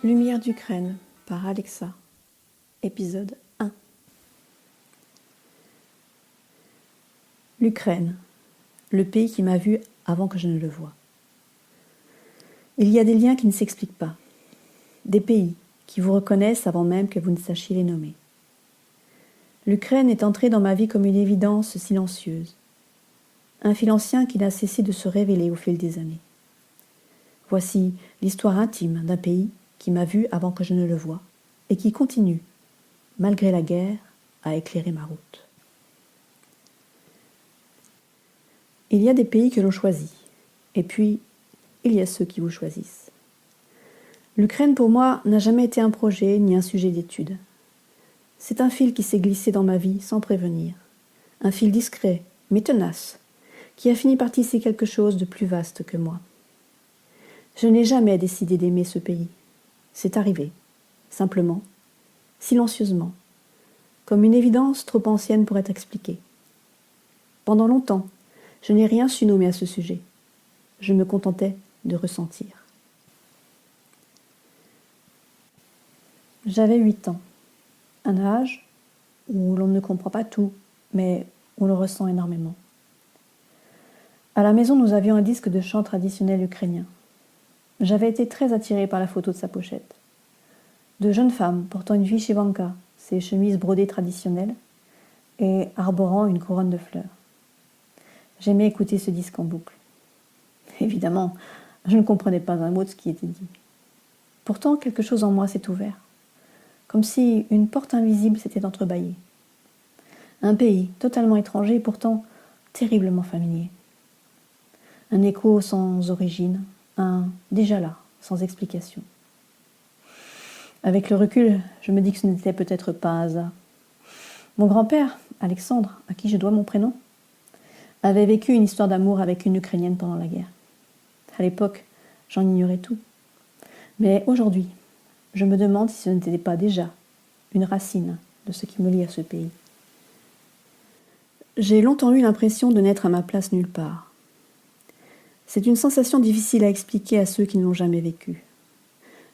Lumière d'Ukraine par Alexa, épisode 1. L'Ukraine, le pays qui m'a vu avant que je ne le voie. Il y a des liens qui ne s'expliquent pas, des pays qui vous reconnaissent avant même que vous ne sachiez les nommer. L'Ukraine est entrée dans ma vie comme une évidence silencieuse, un fil ancien qui n'a cessé de se révéler au fil des années. Voici l'histoire intime d'un pays qui m'a vu avant que je ne le voie et qui continue, malgré la guerre, à éclairer ma route. Il y a des pays que l'on choisit, et puis il y a ceux qui vous choisissent. L'Ukraine pour moi n'a jamais été un projet ni un sujet d'étude. C'est un fil qui s'est glissé dans ma vie sans prévenir, un fil discret mais tenace, qui a fini par tisser quelque chose de plus vaste que moi. Je n'ai jamais décidé d'aimer ce pays. C'est arrivé, simplement, silencieusement, comme une évidence trop ancienne pour être expliquée. Pendant longtemps, je n'ai rien su nommer à ce sujet. Je me contentais de ressentir. J'avais 8 ans, un âge où l'on ne comprend pas tout, mais où l'on ressent énormément. À la maison, nous avions un disque de chant traditionnel ukrainien. J'avais été très attirée par la photo de sa pochette. De jeunes femmes portant une vyshyvanka, ses chemises brodées traditionnelles, et arborant une couronne de fleurs. J'aimais écouter ce disque en boucle. Évidemment, je ne comprenais pas un mot de ce qui était dit. Pourtant, quelque chose en moi s'est ouvert, comme si une porte invisible s'était entrebâillée. Un pays totalement étranger et pourtant terriblement familier. Un écho sans origine, un déjà là, sans explication. Avec le recul, je me dis que ce n'était peut-être pas un hasard. Mon grand-père, Alexandre, à qui je dois mon prénom, avait vécu une histoire d'amour avec une Ukrainienne pendant la guerre. À l'époque, j'en ignorais tout. Mais aujourd'hui, je me demande si ce n'était pas déjà une racine de ce qui me lie à ce pays. J'ai longtemps eu l'impression de n'être à ma place nulle part. C'est une sensation difficile à expliquer à ceux qui ne l'ont jamais vécue.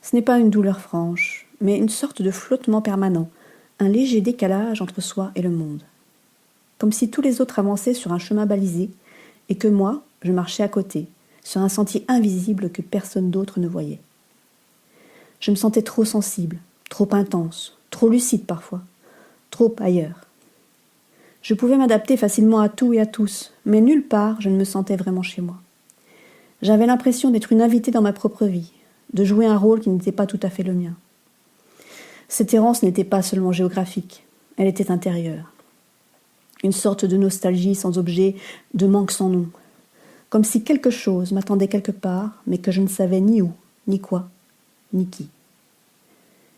Ce n'est pas une douleur franche, mais une sorte de flottement permanent, un léger décalage entre soi et le monde. Comme si tous les autres avançaient sur un chemin balisé et que moi, je marchais à côté, sur un sentier invisible que personne d'autre ne voyait. Je me sentais trop sensible, trop intense, trop lucide parfois, trop ailleurs. Je pouvais m'adapter facilement à tout et à tous, mais nulle part je ne me sentais vraiment chez moi. J'avais l'impression d'être une invitée dans ma propre vie, de jouer un rôle qui n'était pas tout à fait le mien. Cette errance n'était pas seulement géographique, elle était intérieure. Une sorte de nostalgie sans objet, de manque sans nom. Comme si quelque chose m'attendait quelque part, mais que je ne savais ni où, ni quoi, ni qui.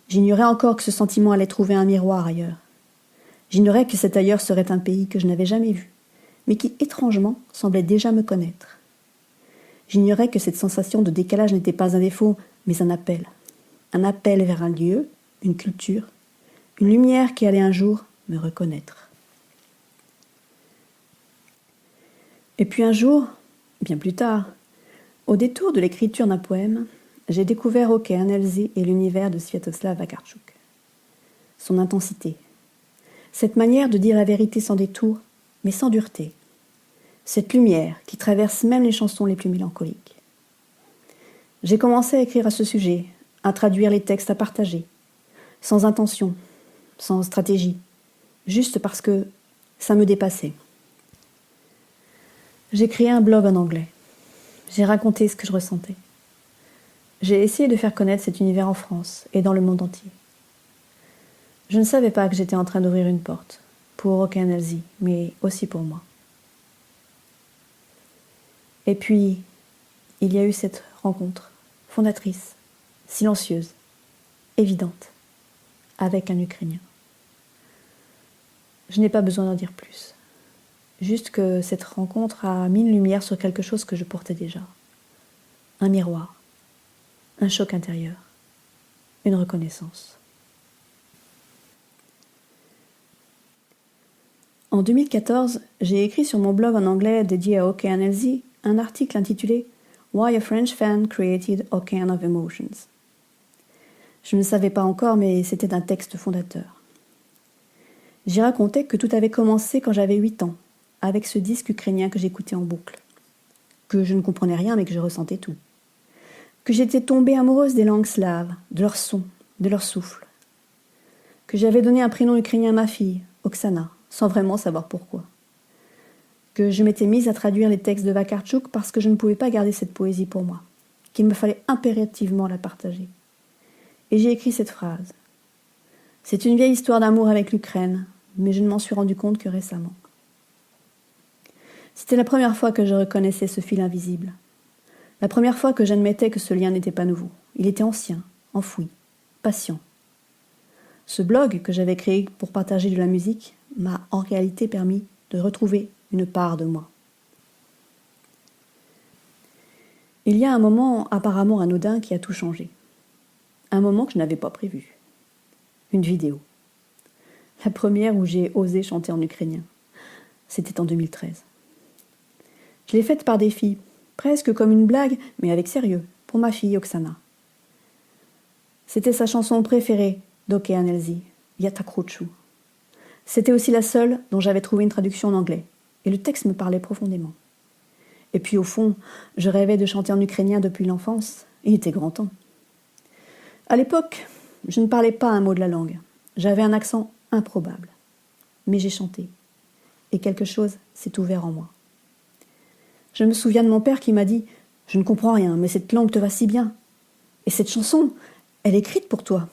J'ignorais encore que ce sentiment allait trouver un miroir ailleurs. J'ignorais que cet ailleurs serait un pays que je n'avais jamais vu, mais qui, étrangement, semblait déjà me connaître. J'ignorais que cette sensation de décalage n'était pas un défaut, mais un appel. Un appel vers un lieu, une culture, une lumière qui allait un jour me reconnaître. Et puis un jour, bien plus tard, au détour de l'écriture d'un poème, j'ai découvert Okeanerzy et l'univers de Sviatoslav Vakarchuk. Son intensité, cette manière de dire la vérité sans détour, mais sans dureté. Cette lumière qui traverse même les chansons les plus mélancoliques. J'ai commencé à écrire à ce sujet, à traduire les textes à partager, sans intention, sans stratégie, juste parce que ça me dépassait. J'ai créé un blog en anglais. J'ai raconté ce que je ressentais. J'ai essayé de faire connaître cet univers en France et dans le monde entier. Je ne savais pas que j'étais en train d'ouvrir une porte, pour Okeanerzy, mais aussi pour moi. Et puis, il y a eu cette rencontre, fondatrice, silencieuse, évidente, avec un Ukrainien. Je n'ai pas besoin d'en dire plus. Juste que cette rencontre a mis une lumière sur quelque chose que je portais déjà. Un miroir, un choc intérieur, une reconnaissance. En 2014, j'ai écrit sur mon blog en anglais dédié à Okeanerzy un article intitulé « Why a French fan created Ocean of Emotions ». Je ne le savais pas encore, mais c'était un texte fondateur. J'y racontais que tout avait commencé quand j'avais 8 ans, avec ce disque ukrainien que j'écoutais en boucle. Que je ne comprenais rien, mais que je ressentais tout. Que j'étais tombée amoureuse des langues slaves, de leurs sons, de leur souffle. Que j'avais donné un prénom ukrainien à ma fille, Oksana, sans vraiment savoir pourquoi. Que je m'étais mise à traduire les textes de Vakartchouk parce que je ne pouvais pas garder cette poésie pour moi, qu'il me fallait impérativement la partager. Et j'ai écrit cette phrase. C'est une vieille histoire d'amour avec l'Ukraine, mais je ne m'en suis rendu compte que récemment. C'était la première fois que je reconnaissais ce fil invisible. La première fois que j'admettais que ce lien n'était pas nouveau. Il était ancien, enfoui, patient. Ce blog que j'avais créé pour partager de la musique m'a en réalité permis de retrouver une part de moi. Il y a un moment apparemment anodin qui a tout changé. Un moment que je n'avais pas prévu. Une vidéo. La première où j'ai osé chanter en ukrainien. C'était en 2013. Je l'ai faite par défi, presque comme une blague, mais avec sérieux, pour ma fille Oksana. C'était sa chanson préférée d'Okean Elzy, Yatakrochu. C'était aussi la seule dont j'avais trouvé une traduction en anglais, et le texte me parlait profondément. Et puis au fond, je rêvais de chanter en ukrainien depuis l'enfance, il était grand temps. À l'époque, je ne parlais pas un mot de la langue, j'avais un accent improbable. Mais j'ai chanté, et quelque chose s'est ouvert en moi. Je me souviens de mon père qui m'a dit « Je ne comprends rien, mais cette langue te va si bien. Et cette chanson, elle est écrite pour toi. »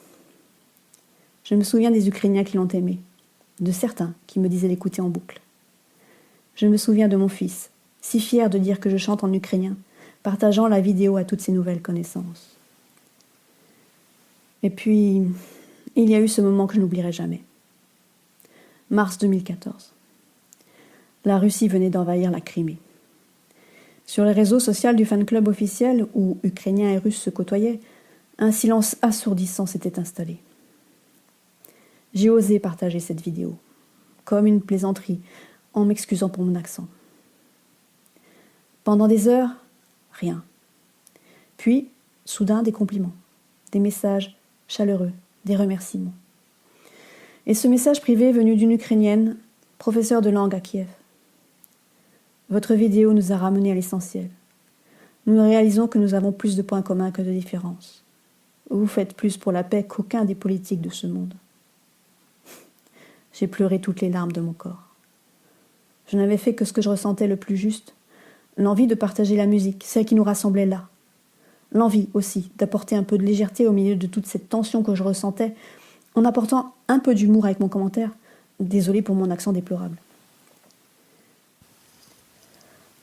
Je me souviens des Ukrainiens qui l'ont aimée, de certains qui me disaient l'écouter en boucle. Je me souviens de mon fils, si fier de dire que je chante en ukrainien, partageant la vidéo à toutes ses nouvelles connaissances. Et puis, il y a eu ce moment que je n'oublierai jamais. Mars 2014. La Russie venait d'envahir la Crimée. Sur les réseaux sociaux du fan club officiel, où Ukrainiens et Russes se côtoyaient, un silence assourdissant s'était installé. J'ai osé partager cette vidéo, comme une plaisanterie, en m'excusant pour mon accent. Pendant des heures, rien. Puis, soudain, des compliments, des messages chaleureux, des remerciements. Et ce message privé venu d'une Ukrainienne, professeure de langue à Kiev. Votre vidéo nous a ramenés à l'essentiel. Nous réalisons que nous avons plus de points communs que de différences. Vous faites plus pour la paix qu'aucun des politiques de ce monde. J'ai pleuré toutes les larmes de mon corps. Je n'avais fait que ce que je ressentais le plus juste, l'envie de partager la musique, celle qui nous rassemblait là. L'envie aussi d'apporter un peu de légèreté au milieu de toute cette tension que je ressentais, en apportant un peu d'humour avec mon commentaire. Désolée pour mon accent déplorable.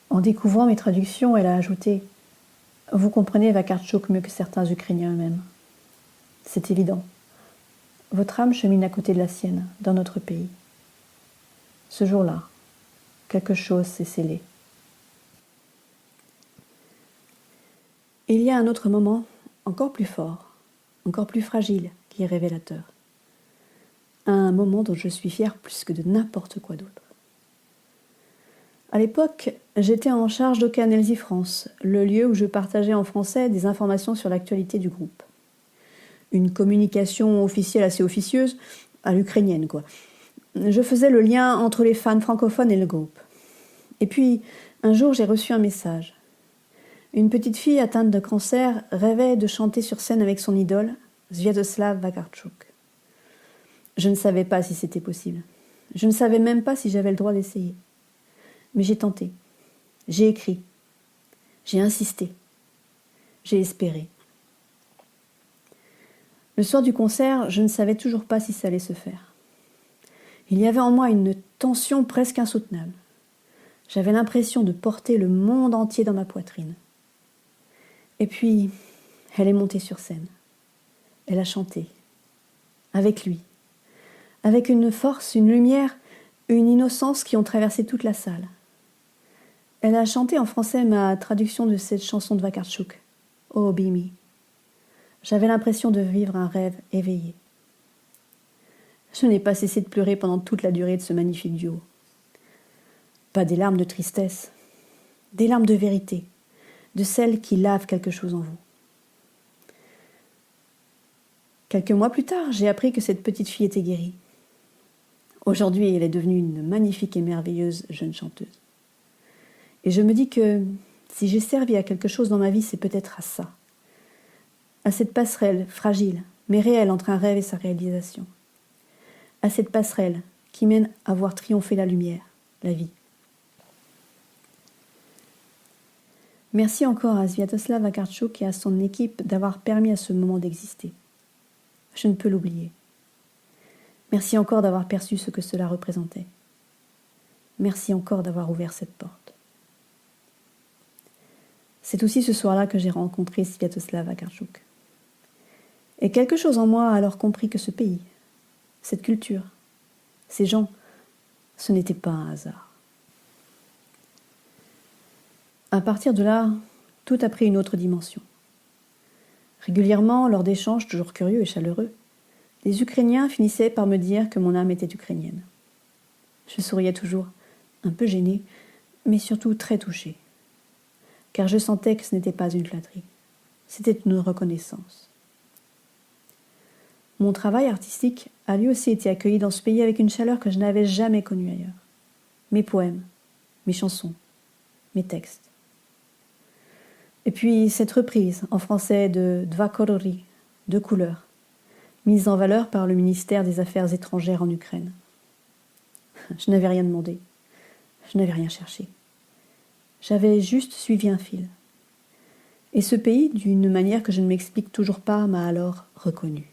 En découvrant mes traductions, elle a ajouté « Vous comprenez Vakartchouk mieux que certains Ukrainiens eux-mêmes. C'est évident. Votre âme chemine à côté de la sienne, dans notre pays. Ce jour-là, quelque chose s'est scellé. » Il y a un autre moment, encore plus fort, encore plus fragile, qui est révélateur. Un moment dont je suis fière plus que de n'importe quoi d'autre. À l'époque, j'étais en charge d'Okean Elzy France, le lieu où je partageais en français des informations sur l'actualité du groupe. Une communication officielle assez officieuse, à l'ukrainienne quoi. Je faisais le lien entre les fans francophones et le groupe. Et puis, un jour, j'ai reçu un message. Une petite fille atteinte de cancer rêvait de chanter sur scène avec son idole, Sviatoslav Vakartchouk. Je ne savais pas si c'était possible. Je ne savais même pas si j'avais le droit d'essayer. Mais j'ai tenté. J'ai écrit. J'ai insisté. J'ai espéré. Le soir du concert, je ne savais toujours pas si ça allait se faire. Il y avait en moi une tension presque insoutenable. J'avais l'impression de porter le monde entier dans ma poitrine. Et puis, elle est montée sur scène. Elle a chanté. Avec lui. Avec une force, une lumière, une innocence qui ont traversé toute la salle. Elle a chanté en français ma traduction de cette chanson de Vakartchouk, « Oh, be me ». J'avais l'impression de vivre un rêve éveillé. Je n'ai pas cessé de pleurer pendant toute la durée de ce magnifique duo. Pas des larmes de tristesse, des larmes de vérité, de celles qui lavent quelque chose en vous. Quelques mois plus tard, j'ai appris que cette petite fille était guérie. Aujourd'hui, elle est devenue une magnifique et merveilleuse jeune chanteuse. Et je me dis que si j'ai servi à quelque chose dans ma vie, c'est peut-être à ça. À cette passerelle fragile, mais réelle entre un rêve et sa réalisation. À cette passerelle qui mène à voir triompher la lumière, la vie. Merci encore à Sviatoslav Vakarchuk et à son équipe d'avoir permis à ce moment d'exister. Je ne peux l'oublier. Merci encore d'avoir perçu ce que cela représentait. Merci encore d'avoir ouvert cette porte. C'est aussi ce soir-là que j'ai rencontré Sviatoslav Vakarchuk. Et quelque chose en moi a alors compris que ce pays, cette culture, ces gens, ce n'était pas un hasard. À partir de là, tout a pris une autre dimension. Régulièrement, lors d'échanges toujours curieux et chaleureux, les Ukrainiens finissaient par me dire que mon âme était ukrainienne. Je souriais toujours, un peu gênée, mais surtout très touchée. Car je sentais que ce n'était pas une flatterie, c'était une reconnaissance. Mon travail artistique a lui aussi été accueilli dans ce pays avec une chaleur que je n'avais jamais connue ailleurs. Mes poèmes, mes chansons, mes textes. Et puis cette reprise en français de Dva kolory, deux couleurs, mise en valeur par le ministère des Affaires étrangères en Ukraine. Je n'avais rien demandé, je n'avais rien cherché. J'avais juste suivi un fil. Et ce pays, d'une manière que je ne m'explique toujours pas, m'a alors reconnu.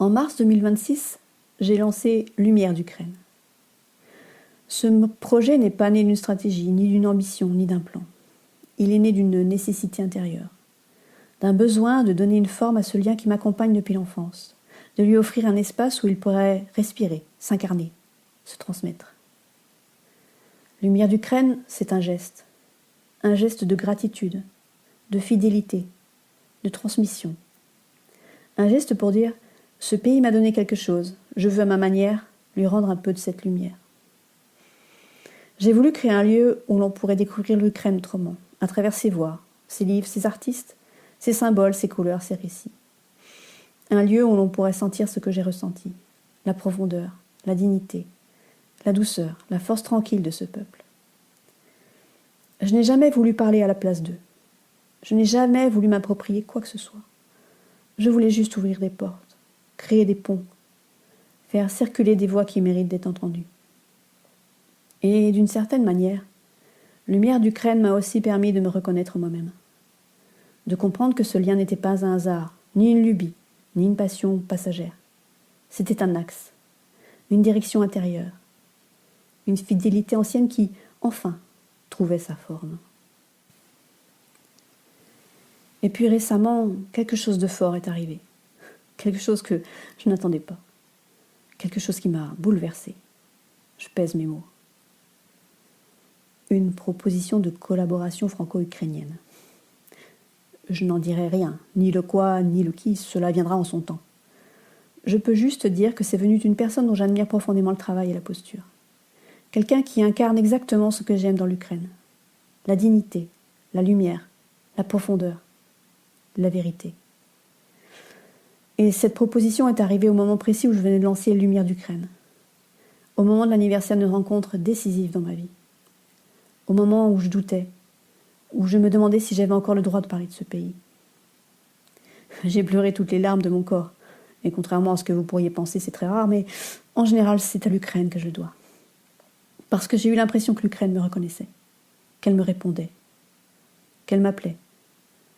En mars 2026, j'ai lancé Lumière d'Ukraine. Ce projet n'est pas né d'une stratégie, ni d'une ambition, ni d'un plan. Il est né d'une nécessité intérieure, d'un besoin de donner une forme à ce lien qui m'accompagne depuis l'enfance, de lui offrir un espace où il pourrait respirer, s'incarner, se transmettre. Lumière d'Ukraine, c'est un geste de gratitude, de fidélité, de transmission. Un geste pour dire « ce pays m'a donné quelque chose, je veux à ma manière lui rendre un peu de cette lumière ». J'ai voulu créer un lieu où l'on pourrait découvrir l'Ukraine autrement, à travers ses voix, ses livres, ses artistes, ses symboles, ses couleurs, ses récits. Un lieu où l'on pourrait sentir ce que j'ai ressenti, la profondeur, la dignité, la douceur, la force tranquille de ce peuple. Je n'ai jamais voulu parler à la place d'eux. Je n'ai jamais voulu m'approprier quoi que ce soit. Je voulais juste ouvrir des portes, créer des ponts, faire circuler des voix qui méritent d'être entendues. Et d'une certaine manière, Lumière d'Ukraine m'a aussi permis de me reconnaître moi-même, de comprendre que ce lien n'était pas un hasard, ni une lubie, ni une passion passagère. C'était un axe, une direction intérieure, une fidélité ancienne qui, enfin, trouvait sa forme. Et puis récemment, quelque chose de fort est arrivé, quelque chose que je n'attendais pas, quelque chose qui m'a bouleversée. Je pèse mes mots. Une proposition de collaboration franco-ukrainienne. Je n'en dirai rien, ni le quoi, ni le qui, cela viendra en son temps. Je peux juste dire que c'est venu d'une personne dont j'admire profondément le travail et la posture. Quelqu'un qui incarne exactement ce que j'aime dans l'Ukraine. La dignité, la lumière, la profondeur, la vérité. Et cette proposition est arrivée au moment précis où je venais de lancer Lumière d'Ukraine. Au moment de l'anniversaire d'une rencontre décisive dans ma vie. Au moment où je doutais, où je me demandais si j'avais encore le droit de parler de ce pays. J'ai pleuré toutes les larmes de mon corps. Et contrairement à ce que vous pourriez penser, c'est très rare, mais en général, c'est à l'Ukraine que je le dois. Parce que j'ai eu l'impression que l'Ukraine me reconnaissait, qu'elle me répondait, qu'elle m'appelait,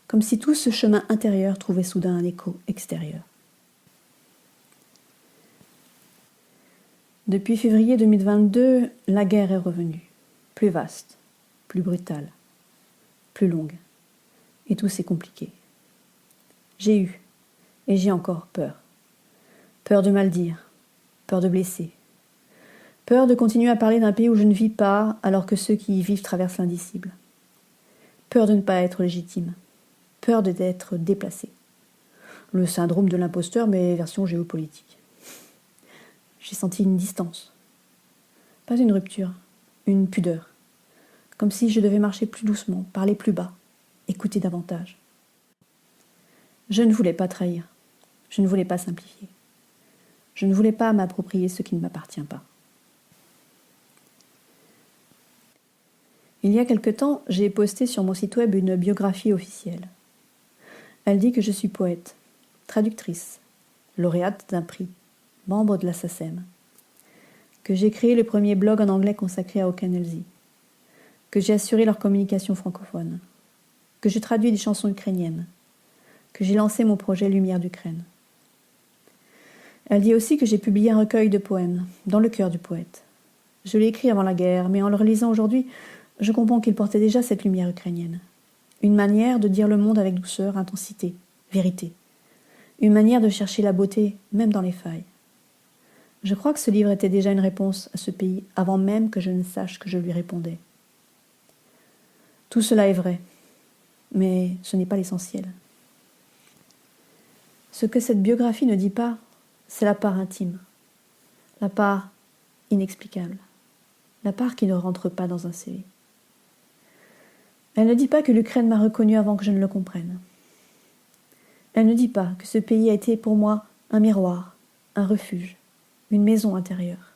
comme si tout ce chemin intérieur trouvait soudain un écho extérieur. Depuis février 2022, la guerre est revenue, plus vaste, plus brutale, plus longue, et tout s'est compliqué. J'ai eu, et j'ai encore peur. Peur de mal dire, peur de blesser, peur de continuer à parler d'un pays où je ne vis pas alors que ceux qui y vivent traversent l'indicible. Peur de ne pas être légitime, peur d'être déplacé. Le syndrome de l'imposteur, mais version géopolitique. J'ai senti une distance. Pas une rupture, une pudeur. Comme si je devais marcher plus doucement, parler plus bas, écouter davantage. Je ne voulais pas trahir. Je ne voulais pas simplifier. Je ne voulais pas m'approprier ce qui ne m'appartient pas. Il y a quelque temps, j'ai posté sur mon site web une biographie officielle. Elle dit que je suis poète, traductrice, lauréate d'un prix, membre de la SACEM, que j'ai créé le premier blog en anglais consacré à Auchan-Elzy, que j'ai assuré leur communication francophone, que je traduis des chansons ukrainiennes, que j'ai lancé mon projet Lumière d'Ukraine. Elle dit aussi que j'ai publié un recueil de poèmes, Dans le cœur du poète. Je l'ai écrit avant la guerre, mais en le relisant aujourd'hui, je comprends qu'il portait déjà cette lumière ukrainienne. Une manière de dire le monde avec douceur, intensité, vérité. Une manière de chercher la beauté, même dans les failles. Je crois que ce livre était déjà une réponse à ce pays, avant même que je ne sache que je lui répondais. Tout cela est vrai, mais ce n'est pas l'essentiel. Ce que cette biographie ne dit pas, c'est la part intime, la part inexplicable, la part qui ne rentre pas dans un CV. Elle ne dit pas que l'Ukraine m'a reconnu avant que je ne le comprenne. Elle ne dit pas que ce pays a été pour moi un miroir, un refuge, une maison intérieure.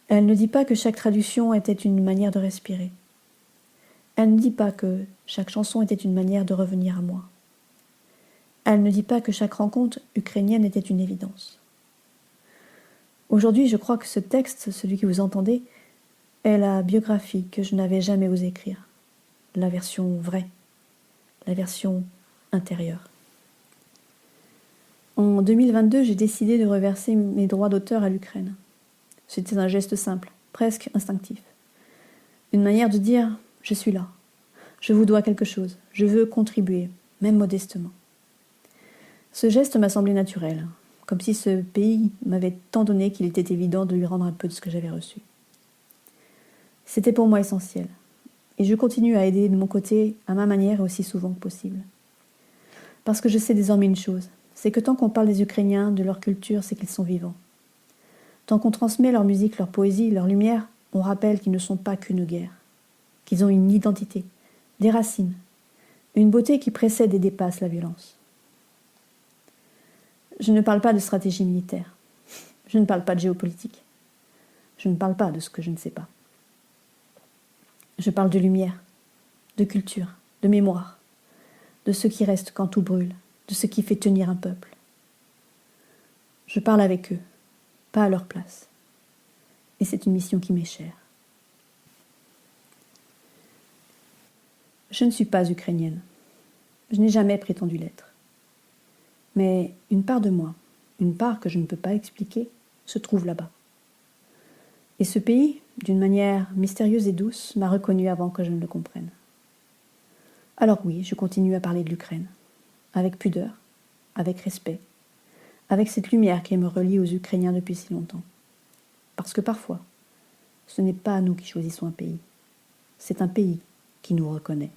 Elle ne dit pas que chaque traduction était une manière de respirer. Elle ne dit pas que chaque chanson était une manière de revenir à moi. Elle ne dit pas que chaque rencontre ukrainienne était une évidence. Aujourd'hui, je crois que ce texte, celui que vous entendez, est la biographie que je n'avais jamais osé écrire. La version vraie, la version intérieure. En 2022, j'ai décidé de reverser mes droits d'auteur à l'Ukraine. C'était un geste simple, presque instinctif. Une manière de dire « je suis là, je vous dois quelque chose, je veux contribuer, même modestement ». Ce geste m'a semblé naturel, comme si ce pays m'avait tant donné qu'il était évident de lui rendre un peu de ce que j'avais reçu. C'était pour moi essentiel, et je continue à aider de mon côté, à ma manière et aussi souvent que possible. Parce que je sais désormais une chose, c'est que tant qu'on parle des Ukrainiens, de leur culture, c'est qu'ils sont vivants. Tant qu'on transmet leur musique, leur poésie, leur lumière, on rappelle qu'ils ne sont pas qu'une guerre, qu'ils ont une identité, des racines, une beauté qui précède et dépasse la violence. Je ne parle pas de stratégie militaire, je ne parle pas de géopolitique, je ne parle pas de ce que je ne sais pas. Je parle de lumière, de culture, de mémoire, de ce qui reste quand tout brûle, de ce qui fait tenir un peuple. Je parle avec eux, pas à leur place. Et c'est une mission qui m'est chère. Je ne suis pas ukrainienne. Je n'ai jamais prétendu l'être. Mais une part de moi, une part que je ne peux pas expliquer, se trouve là-bas. Et ce pays, d'une manière mystérieuse et douce, m'a reconnue avant que je ne le comprenne. Alors oui, je continue à parler de l'Ukraine, avec pudeur, avec respect, avec cette lumière qui me relie aux Ukrainiens depuis si longtemps. Parce que parfois, ce n'est pas nous qui choisissons un pays, c'est un pays qui nous reconnaît.